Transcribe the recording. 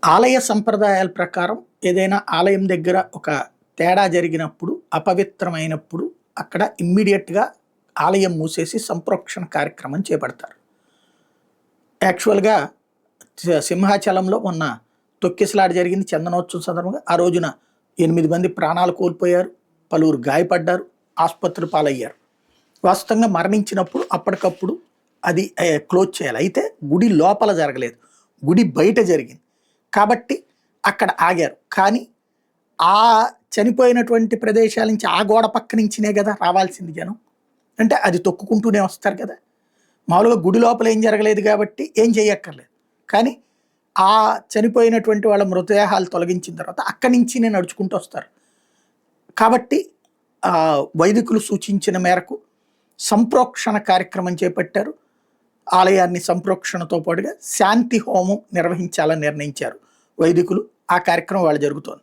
ఆలయ సంప్రదాయాల ప్రకారం ఏదైనా ఆలయం దగ్గర ఒక తేడా జరిగినప్పుడు, అపవిత్రమైనప్పుడు అక్కడ ఇమ్మీడియట్‌గా ఆలయం మూసేసి సంప్రోక్షణ కార్యక్రమం చేపడతారు. యాక్చువల్‌గా సింహాచలంలో మొన్న తొక్కిసలాట జరిగింది చందనోత్సవం సందర్భంగా. ఆ రోజున 8 మంది ప్రాణాలు కోల్పోయారు. పలువురు గాయపడ్డారు. ఆసుపత్రి పాలయ్యారు. వాస్తవంగా మరణించినప్పుడు అప్పటికప్పుడు అది క్లోజ్ చేయాలి. అయితే గుడి లోపల జరగలేదు. గుడి బయట జరిగింది. కాబట్టి అక్కడ ఆగారు. కానీ ఆ చనిపోయినటువంటి ప్రదేశాల నుంచి ఆ గోడ పక్క నుంచినే గదా రావాల్సింది జనం. అంటే అది తొక్కుకుంటూనే వస్తారు కదా! మామూలుగా గుడి లోపల ఏం జరగలేదు కాబట్టి ఏం చేయక్కర్లేదు. కానీ ఆ చనిపోయినటువంటి వాళ్ళ మృతదేహాలు తొలగించిన తర్వాత అక్కడి నుంచినే నడుచుకుంటూ వస్తారు. కాబట్టి వైదికులు సూచించిన మేరకు సంప్రోక్షణ కార్యక్రమం చేపట్టారు. ఆలయాన్ని సంప్రోక్షణతో పాటుగా శాంతి హోమం నిర్వహించాలని నిర్ణయించారు వైదికులు. ఆ కార్యక్రమం ఇవాళ జరుగుతోంది.